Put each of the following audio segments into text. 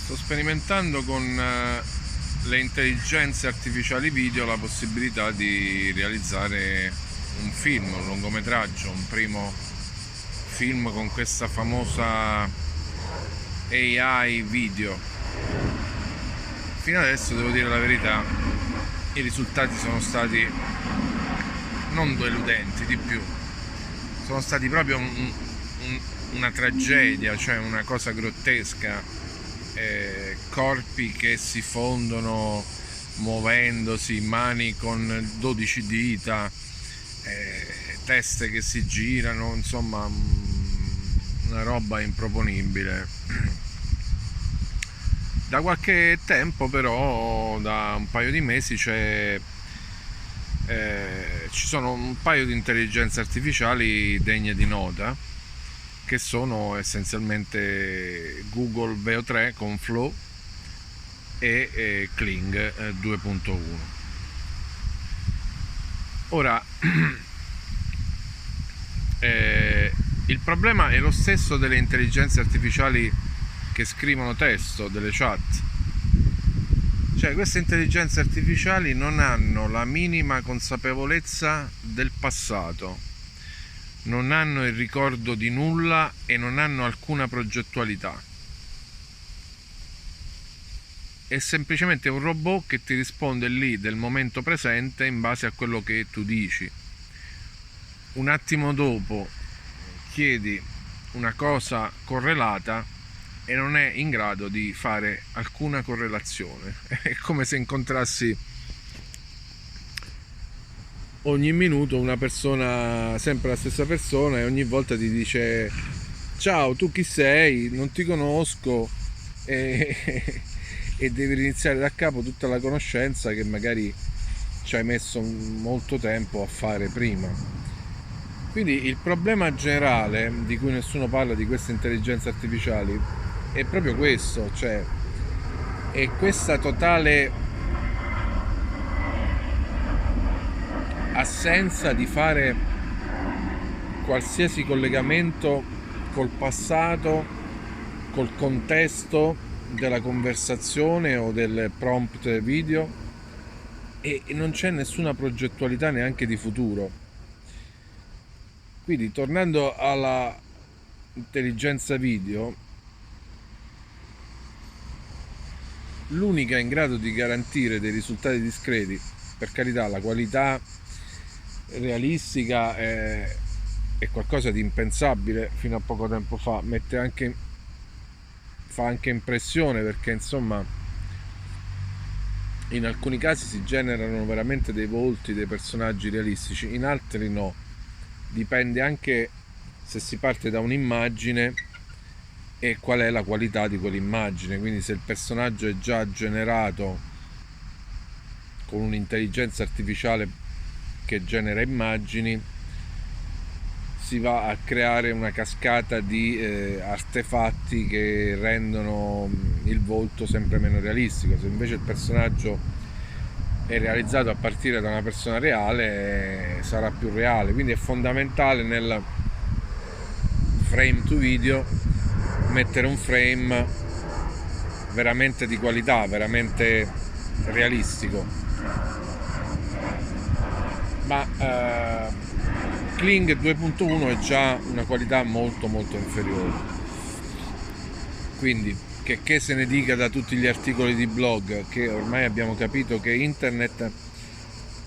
Sto sperimentando con le intelligenze artificiali video la possibilità di realizzare un film, un lungometraggio, un primo film con questa famosa AI video. Fino adesso, devo dire la verità, i risultati sono stati non deludenti, di più. Sono stati proprio una tragedia, cioè una cosa grottesca. Corpi che si fondono muovendosi, mani con 12 dita, teste che si girano, insomma una roba improponibile. Da qualche tempo però, da un paio di mesi, ci sono un paio di intelligenze artificiali degne di nota, che sono essenzialmente Google Veo 3 con Flow e Kling 2.1. Ora, il problema è lo stesso delle intelligenze artificiali che scrivono testo, delle chat. Cioè, queste intelligenze artificiali non hanno la minima consapevolezza del passato, non hanno il ricordo di nulla e non hanno alcuna progettualità. È semplicemente un robot che ti risponde lì del momento presente in base a quello che tu dici. Un attimo dopo chiedi una cosa correlata e non è in grado di fare alcuna correlazione. È come se incontrassi ogni minuto una persona, sempre la stessa persona, e ogni volta ti dice: ciao, tu chi sei? Non ti conosco, e devi riniziare da capo tutta la conoscenza che magari ci hai messo molto tempo a fare prima. Quindi il problema generale, di cui nessuno parla di queste intelligenze artificiali, è proprio questo, cioè è questa totale assenza di fare qualsiasi collegamento col passato, col contesto della conversazione o del prompt video, e non c'è nessuna progettualità neanche di futuro. Quindi, tornando alla intelligenza video, l'unica in grado di garantire dei risultati discreti, per carità, la qualità realistica è qualcosa di impensabile fino a poco tempo fa, fa anche impressione, perché insomma in alcuni casi si generano veramente dei volti, dei personaggi realistici, in altri no. Dipende anche se si parte da un'immagine e qual è la qualità di quell'immagine. Quindi se il personaggio è già generato con un'intelligenza artificiale che genera immagini, si va a creare una cascata di artefatti che rendono il volto sempre meno realistico. Se invece il personaggio è realizzato a partire da una persona reale, sarà più reale. Quindi è fondamentale nel frame to video mettere un frame veramente di qualità, veramente realistico. Ma Kling 2.1 è già una qualità molto molto inferiore. Quindi che se ne dica da tutti gli articoli di blog, che ormai abbiamo capito che internet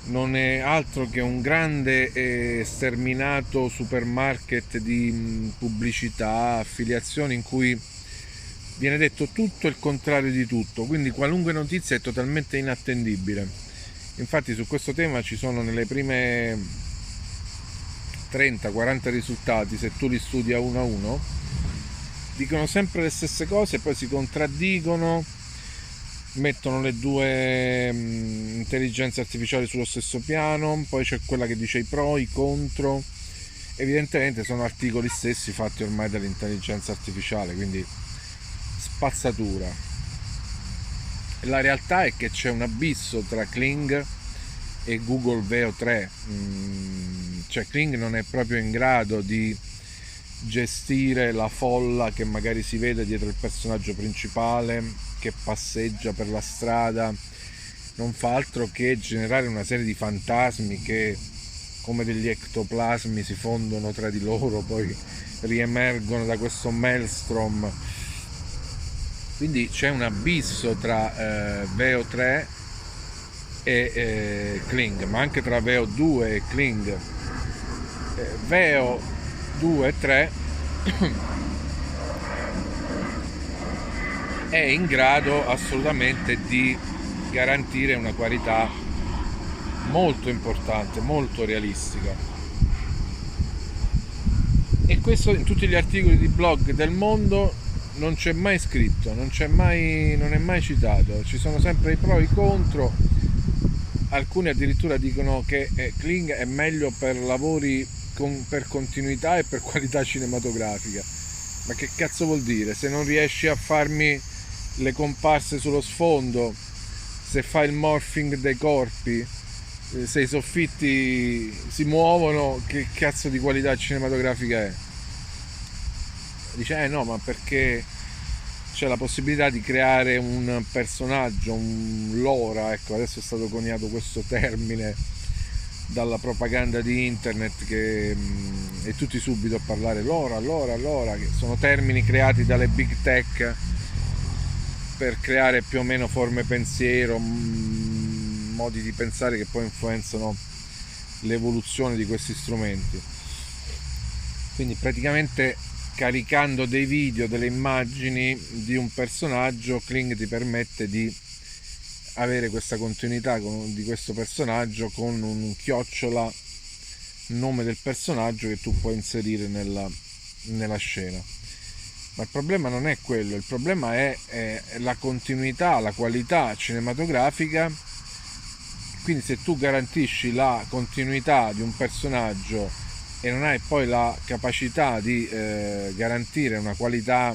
non è altro che un grande e sterminato supermarket di pubblicità, affiliazioni, in cui viene detto tutto e il contrario di tutto, quindi qualunque notizia è totalmente inattendibile. Infatti su questo tema ci sono, nelle prime 30-40 risultati, se tu li studi a uno, dicono sempre le stesse cose, poi si contraddicono, mettono le due intelligenze artificiali sullo stesso piano, poi c'è quella che dice i pro, i contro. Evidentemente sono articoli stessi fatti ormai dall'intelligenza artificiale, quindi spazzatura. La realtà è che c'è un abisso tra Kling e Google Veo 3, cioè Kling non è proprio in grado di gestire la folla che magari si vede dietro il personaggio principale che passeggia per la strada, non fa altro che generare una serie di fantasmi che come degli ectoplasmi si fondono tra di loro, poi riemergono da questo maelstrom. Quindi c'è un abisso tra VO3 e Kling, ma anche tra VO2 e Kling. VO2 e 3 è in grado assolutamente di garantire una qualità molto importante, molto realistica, e questo in tutti gli articoli di blog del mondo non c'è mai scritto, non è mai citato. Ci sono sempre i pro e i contro. Alcuni addirittura dicono che Kling è meglio per lavori per continuità e per qualità cinematografica. Ma che cazzo vuol dire? Se non riesci a farmi le comparse sullo sfondo, se fai il morphing dei corpi, se i soffitti si muovono, che cazzo di qualità cinematografica è? Dice no, ma perché c'è la possibilità di creare un personaggio, un lore, ecco, adesso è stato coniato questo termine dalla propaganda di internet, che e tutti subito a parlare lore, che sono termini creati dalle big tech per creare più o meno forme pensiero, modi di pensare che poi influenzano l'evoluzione di questi strumenti. Quindi praticamente caricando dei video, delle immagini di un personaggio, Kling ti permette di avere questa continuità di questo personaggio con un chiocciola nome del personaggio che tu puoi inserire nella scena. Ma il problema non è quello, il problema è la continuità, la qualità cinematografica. Quindi se tu garantisci la continuità di un personaggio e non hai poi la capacità di garantire una qualità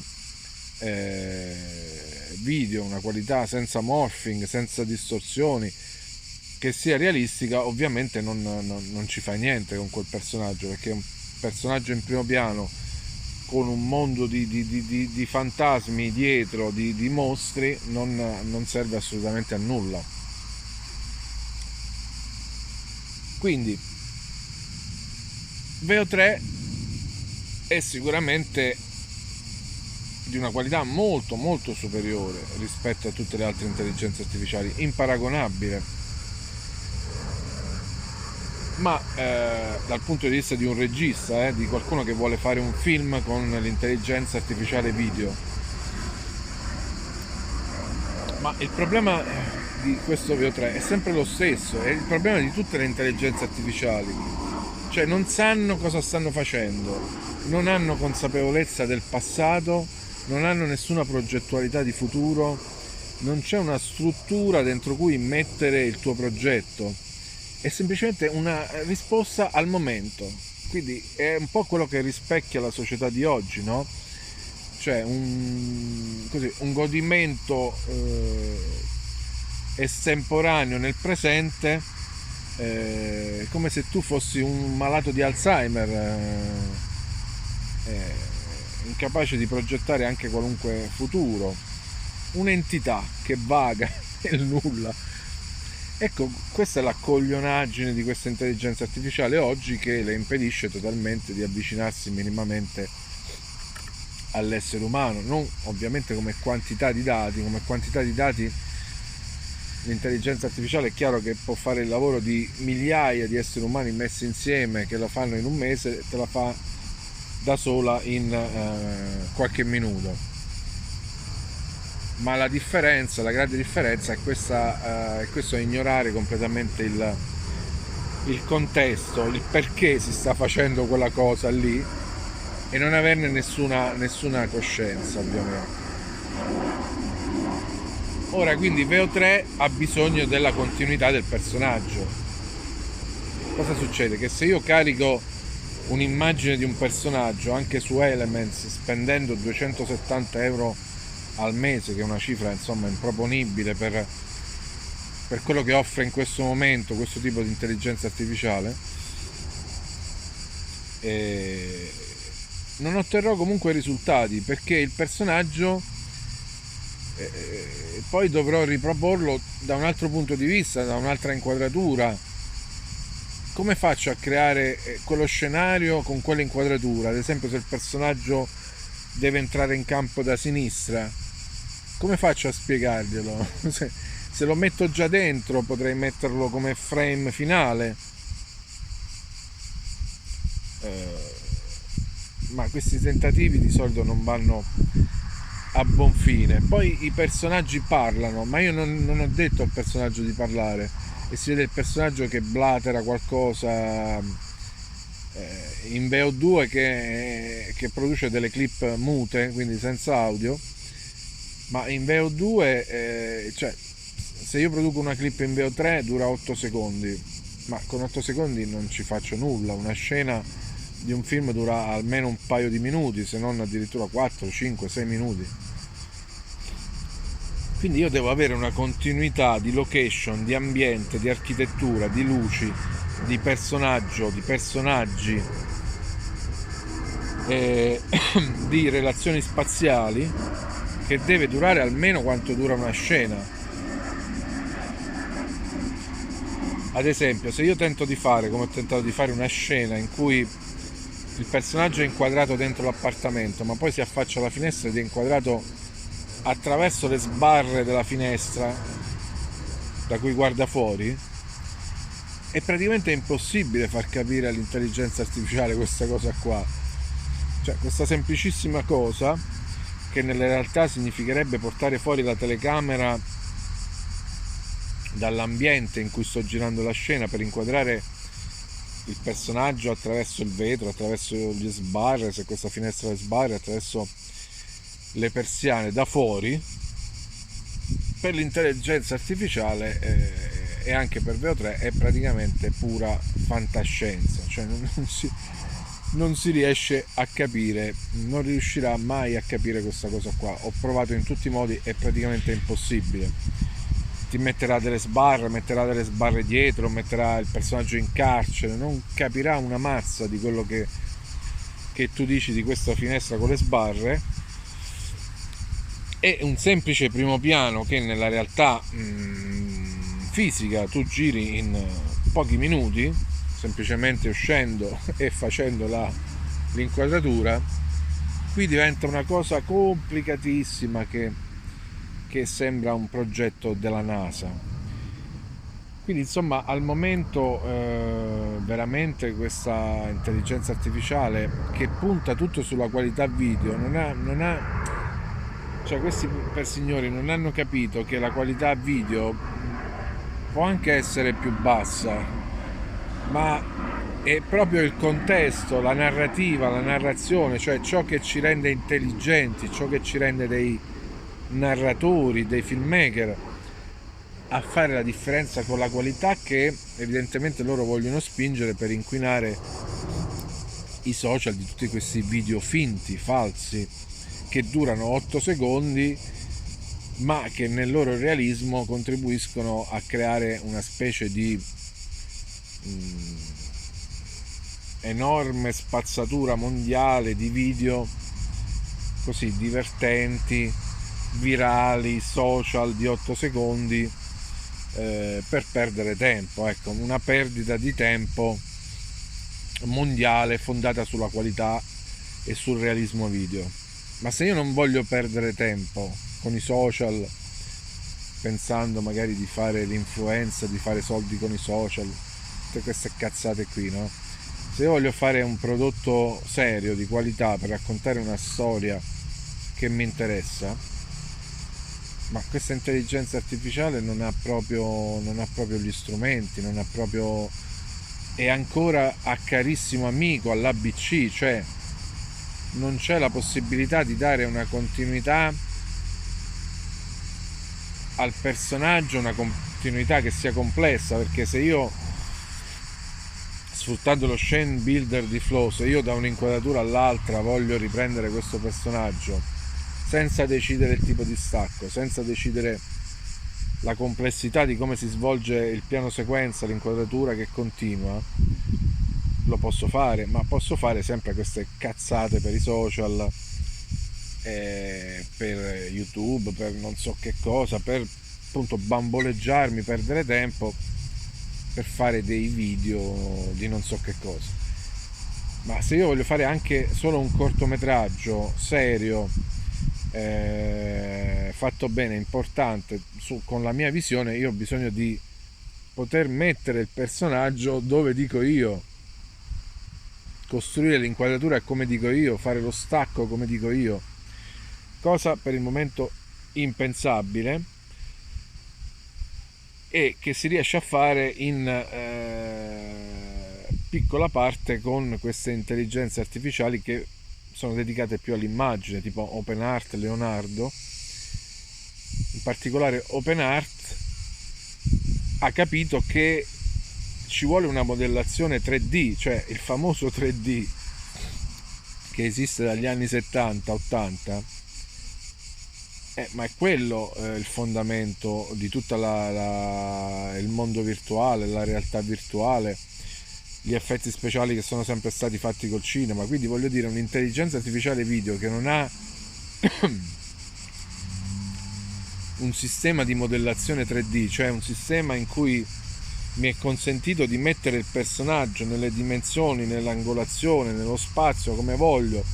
video, una qualità senza morphing, senza distorsioni, che sia realistica, ovviamente non ci fai niente con quel personaggio, perché un personaggio in primo piano con un mondo di fantasmi dietro, di mostri, non serve assolutamente a nulla. Quindi VO3 è sicuramente di una qualità molto molto superiore rispetto a tutte le altre intelligenze artificiali, imparagonabile, ma dal punto di vista di un regista, di qualcuno che vuole fare un film con l'intelligenza artificiale video. Ma il problema di questo VO3 è sempre lo stesso, è il problema di tutte le intelligenze artificiali, cioè non sanno cosa stanno facendo, non hanno consapevolezza del passato, non hanno nessuna progettualità di futuro, non c'è una struttura dentro cui mettere il tuo progetto, è semplicemente una risposta al momento. Quindi è un po' quello che rispecchia la società di oggi, no? Cioè un godimento estemporaneo nel presente, come se tu fossi un malato di Alzheimer, incapace di progettare anche qualunque futuro, un'entità che vaga nel nulla. Ecco, questa è la coglionaggine di questa intelligenza artificiale oggi, che le impedisce totalmente di avvicinarsi minimamente all'essere umano, non ovviamente come quantità di dati. L'intelligenza artificiale è chiaro che può fare il lavoro di migliaia di esseri umani messi insieme, che la fanno in un mese, te la fa da sola in qualche minuto. Ma la grande differenza è questo è ignorare completamente il contesto, il perché si sta facendo quella cosa lì, e non averne nessuna coscienza, ovviamente. Ora, quindi VO3 ha bisogno della continuità del personaggio. Cosa succede? Che se io carico un'immagine di un personaggio anche su Elements spendendo 270 euro al mese, che è una cifra insomma improponibile per quello che offre in questo momento questo tipo di intelligenza artificiale, non otterrò comunque risultati, perché il personaggio poi dovrò riproporlo da un altro punto di vista, da un'altra inquadratura. Come faccio a creare quello scenario con quella inquadratura? Ad esempio, se il personaggio deve entrare in campo da sinistra, come faccio a spiegarglielo? Se lo metto già dentro, potrei metterlo come frame finale, ma questi tentativi di solito non vanno a buon fine. Poi i personaggi parlano, ma io non ho detto al personaggio di parlare, e si vede il personaggio che blatera qualcosa in VO2 che produce delle clip mute, quindi senza audio, ma in VO2 cioè, se io produco una clip in VO3 dura 8 secondi, ma con 8 secondi non ci faccio nulla. Una scena di un film dura almeno un paio di minuti, se non addirittura 4, 5, 6 minuti. Quindi io devo avere una continuità di location, di ambiente, di architettura, di luci, di personaggio, di personaggi, di relazioni spaziali, che deve durare almeno quanto dura una scena. Ad esempio, se io tento di fare, come ho tentato di fare, una scena in cui il personaggio è inquadrato dentro l'appartamento, ma poi si affaccia alla finestra ed è inquadrato attraverso le sbarre della finestra da cui guarda fuori, è praticamente impossibile far capire all'intelligenza artificiale questa cosa qua. Cioè, questa semplicissima cosa, che nella realtà significherebbe portare fuori la telecamera dall'ambiente in cui sto girando la scena per inquadrare il personaggio attraverso il vetro, attraverso gli sbarre, se questa finestra è sbarre, attraverso le persiane da fuori, per l'intelligenza artificiale e anche per VO3 è praticamente pura fantascienza. Cioè non si riesce a capire, non riuscirà mai a capire questa cosa qua. Ho provato in tutti i modi, è praticamente impossibile. Ti metterà delle sbarre dietro, metterà il personaggio in carcere, non capirà una mazza di quello che tu dici di questa finestra con le sbarre. È un semplice primo piano che nella realtà fisica tu giri in pochi minuti, semplicemente uscendo e facendo l'inquadratura. Qui diventa una cosa complicatissima che sembra un progetto della NASA. Quindi insomma, al momento veramente questa intelligenza artificiale che punta tutto sulla qualità video non ha cioè, questi per signori non hanno capito che la qualità video può anche essere più bassa, ma è proprio il contesto, la narrativa, la narrazione, cioè ciò che ci rende intelligenti, ciò che ci rende dei narratori, dei filmmaker, a fare la differenza con la qualità che evidentemente loro vogliono spingere per inquinare i social di tutti questi video finti, falsi, che durano 8 secondi ma che nel loro realismo contribuiscono a creare una specie di enorme spazzatura mondiale di video così divertenti, virali, social di 8 secondi per perdere tempo. Ecco, una perdita di tempo mondiale fondata sulla qualità e sul realismo video. Ma se io non voglio perdere tempo con i social, pensando magari di fare l'influencer, di fare soldi con i social, tutte queste cazzate qui, no? Se io voglio fare un prodotto serio, di qualità, per raccontare una storia che mi interessa, ma questa intelligenza artificiale non ha proprio gli strumenti, è ancora a carissimo amico all'ABC, cioè non c'è la possibilità di dare una continuità al personaggio, una continuità che sia complessa, perché se io, sfruttando lo scene builder di Flow, se io da un'inquadratura all'altra voglio riprendere questo personaggio senza decidere il tipo di stacco, senza decidere la complessità di come si svolge il piano sequenza, l'inquadratura che continua, lo posso fare, ma posso fare sempre queste cazzate per i social, per YouTube, per non so che cosa, per appunto bamboleggiarmi, perdere tempo per fare dei video di non so che cosa. Ma se io voglio fare anche solo un cortometraggio serio, fatto bene, importante, con la mia visione, io ho bisogno di poter mettere il personaggio dove dico io, costruire l'inquadratura come dico io, fare lo stacco come dico io, cosa per il momento impensabile e che si riesce a fare in piccola parte con queste intelligenze artificiali che sono dedicate più all'immagine, tipo OpenArt, Leonardo. In particolare OpenArt ha capito che ci vuole una modellazione 3D, cioè il famoso 3D che esiste dagli anni 70-80, ma è quello il fondamento di tutto il mondo virtuale, la realtà virtuale, gli effetti speciali che sono sempre stati fatti col cinema. Quindi voglio dire, un'intelligenza artificiale video che non ha un sistema di modellazione 3D, cioè un sistema in cui mi è consentito di mettere il personaggio nelle dimensioni, nell'angolazione, nello spazio come voglio,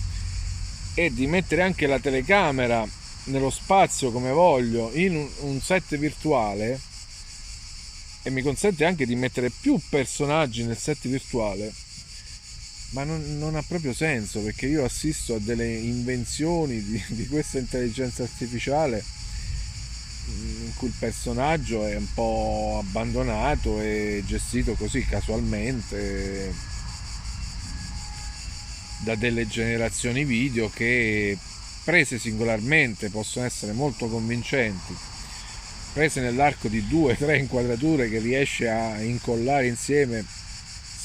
e di mettere anche la telecamera nello spazio come voglio in un set virtuale, e mi consente anche di mettere più personaggi nel set virtuale, ma non ha proprio senso, perché io assisto a delle invenzioni di questa intelligenza artificiale in cui il personaggio è un po' abbandonato e gestito così casualmente da delle generazioni video che, prese singolarmente, possono essere molto convincenti, prese nell'arco di 2-3 inquadrature che riesce a incollare insieme,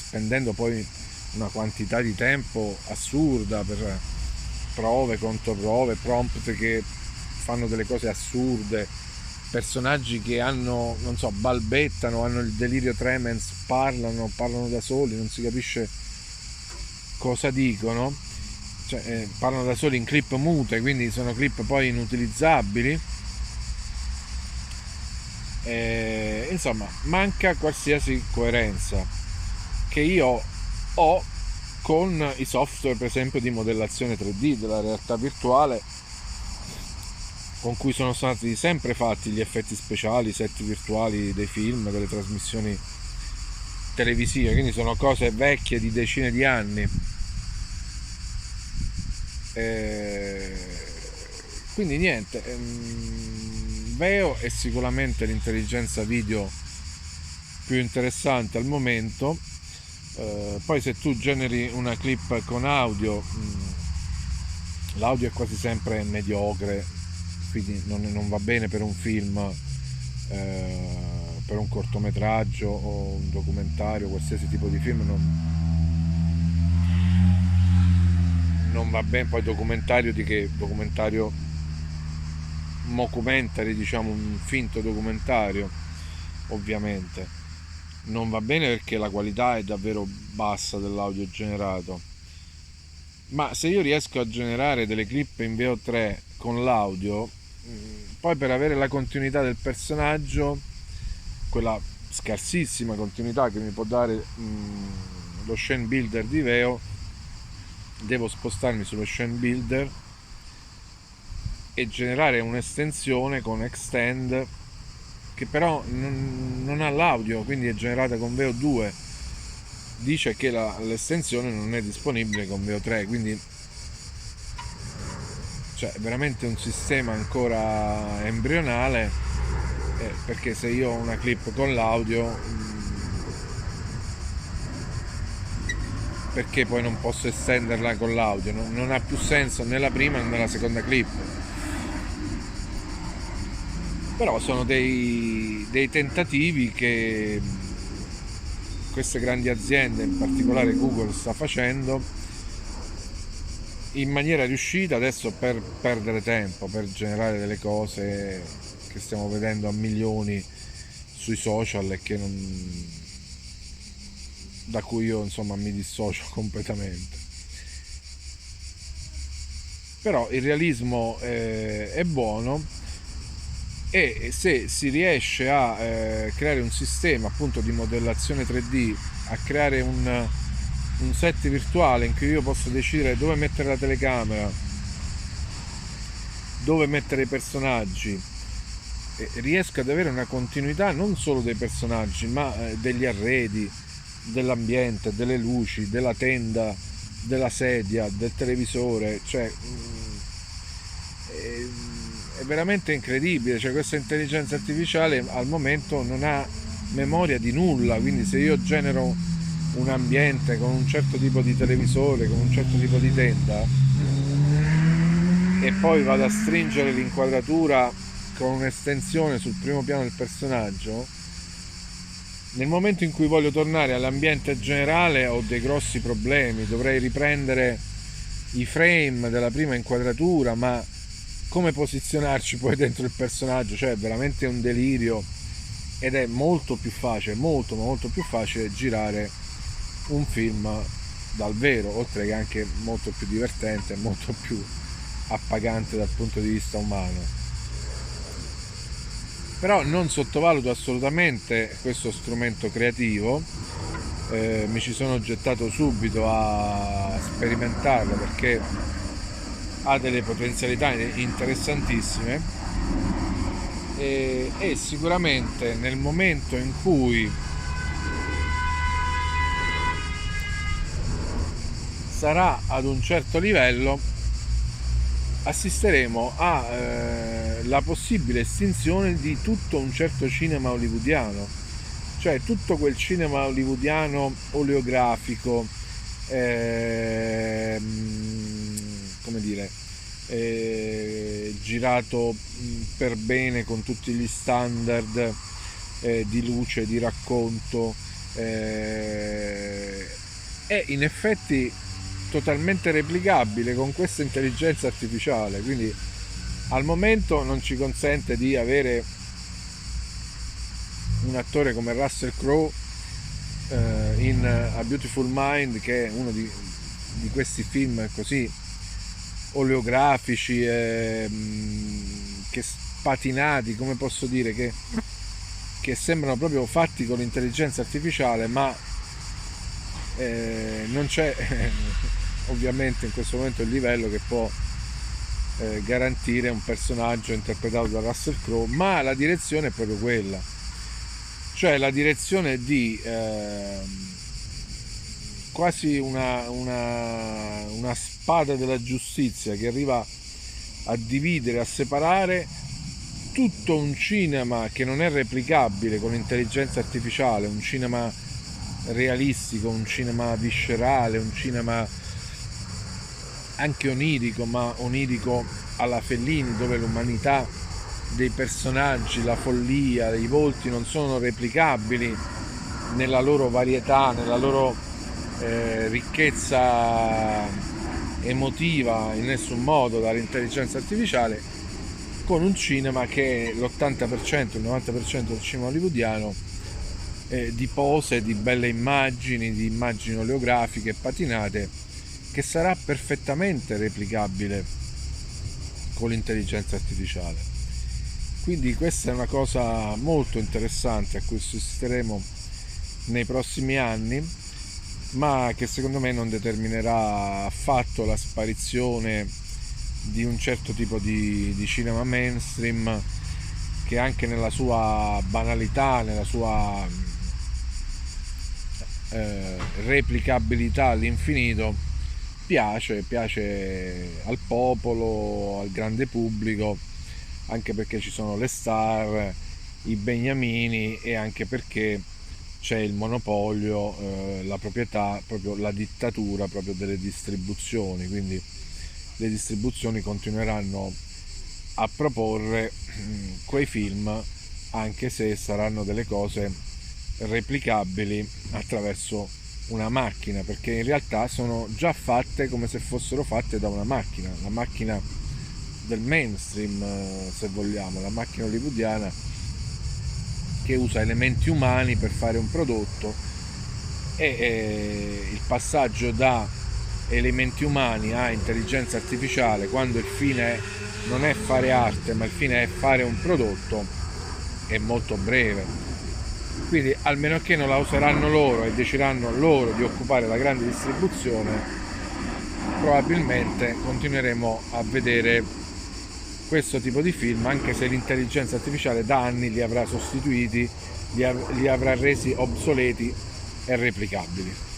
spendendo poi una quantità di tempo assurda per prove, controprove, prompt che fanno delle cose assurde, personaggi che hanno, non so, balbettano, hanno il delirio tremens, parlano da soli, non si capisce cosa dicono, cioè, parlano da soli in clip mute, quindi sono clip poi inutilizzabili. Insomma, manca qualsiasi coerenza che io ho con i software, per esempio, di modellazione 3D della realtà virtuale, con cui sono stati sempre fatti gli effetti speciali, i set virtuali dei film, delle trasmissioni televisive, quindi sono cose vecchie di decine di anni. Quindi niente, Veo è sicuramente l'intelligenza video più interessante al momento. Poi se tu generi una clip con audio, l'audio è quasi sempre mediocre, quindi non va bene per un film, per un cortometraggio o un documentario, qualsiasi tipo di film non va bene. Poi documentario di che? Documentario mockumentary, diciamo, un finto documentario, ovviamente non va bene perché la qualità è davvero bassa dell'audio generato. Ma se io riesco a generare delle clip in VO3 con l'audio, poi per avere la continuità del personaggio, quella scarsissima continuità che mi può dare lo scene builder di Veo, devo spostarmi sullo scene builder e generare un'estensione con Extend, che però non ha l'audio, quindi è generata con VO2. Dice che l'estensione non è disponibile con VO3, quindi cioè è veramente un sistema ancora embrionale, perché se io ho una clip con l'audio, perché poi non posso estenderla con l'audio? Non ha più senso né la prima né la seconda clip. Però sono dei tentativi che queste grandi aziende, in particolare Google, sta facendo in maniera riuscita adesso per perdere tempo, per generare delle cose che stiamo vedendo a milioni sui social e che da cui io insomma mi dissocio completamente. Però il realismo è buono, e se si riesce a creare un sistema appunto di modellazione 3D, a creare un set virtuale in cui io posso decidere dove mettere la telecamera, dove mettere i personaggi, riesco ad avere una continuità non solo dei personaggi, ma degli arredi, dell'ambiente, delle luci, della tenda, della sedia, del televisore, cioè è veramente incredibile. Cioè, questa intelligenza artificiale al momento non ha memoria di nulla, quindi se io genero un ambiente con un certo tipo di televisore, con un certo tipo di tenda, e poi vado a stringere l'inquadratura con un'estensione sul primo piano del personaggio, nel momento in cui voglio tornare all'ambiente generale ho dei grossi problemi, dovrei riprendere i frame della prima inquadratura, ma come posizionarci poi dentro il personaggio? Cioè è veramente un delirio, ed è molto più facile, molto più facile girare un film dal vero, oltre che anche molto più divertente, molto più appagante dal punto di vista umano. Però non sottovaluto assolutamente questo strumento creativo, mi ci sono gettato subito a sperimentarlo perché ha delle potenzialità interessantissime, e sicuramente nel momento in cui sarà ad un certo livello assisteremo alla possibile estinzione di tutto un certo cinema hollywoodiano, cioè tutto quel cinema hollywoodiano oleografico, come dire, girato per bene con tutti gli standard di luce, di racconto, è in effetti totalmente replicabile con questa intelligenza artificiale. Quindi al momento non ci consente di avere un attore come Russell Crowe in A Beautiful Mind, che è uno di questi film così oleografici, che patinati, come posso dire, che sembrano proprio fatti con l'intelligenza artificiale, ma non c'è ovviamente in questo momento il livello che può garantire un personaggio interpretato da Russell Crowe, ma la direzione è proprio quella, cioè la direzione di quasi una spada della giustizia che arriva a dividere, a separare tutto un cinema che non è replicabile con l'intelligenza artificiale, un cinema realistico, un cinema viscerale, un cinema anche onirico, ma onirico alla Fellini, dove l'umanità dei personaggi, la follia, i volti non sono replicabili nella loro varietà, nella loro ricchezza emotiva in nessun modo dall'intelligenza artificiale, con un cinema che è l'80%, il 90% del cinema hollywoodiano, di pose, di belle immagini, di immagini oleografiche patinate, che sarà perfettamente replicabile con l'intelligenza artificiale. Quindi questa è una cosa molto interessante a cui assisteremo nei prossimi anni, ma che secondo me non determinerà affatto la sparizione di un certo tipo di cinema mainstream, che anche nella sua banalità, nella sua replicabilità all'infinito piace al popolo, al grande pubblico, anche perché ci sono le star, i beniamini, e anche perché c'è il monopolio, la proprietà, proprio la dittatura proprio delle distribuzioni. Quindi le distribuzioni continueranno a proporre quei film, anche se saranno delle cose replicabili attraverso una macchina, perché in realtà sono già fatte come se fossero fatte da una macchina, la macchina del mainstream, se vogliamo, la macchina hollywoodiana che usa elementi umani per fare un prodotto il passaggio da elementi umani a intelligenza artificiale, quando il fine non è fare arte ma il fine è fare un prodotto, è molto breve. Quindi almeno che non la useranno loro e decideranno loro di occupare la grande distribuzione, probabilmente continueremo a vedere questo tipo di film, anche se l'intelligenza artificiale da anni li avrà sostituiti, li avrà resi obsoleti e replicabili.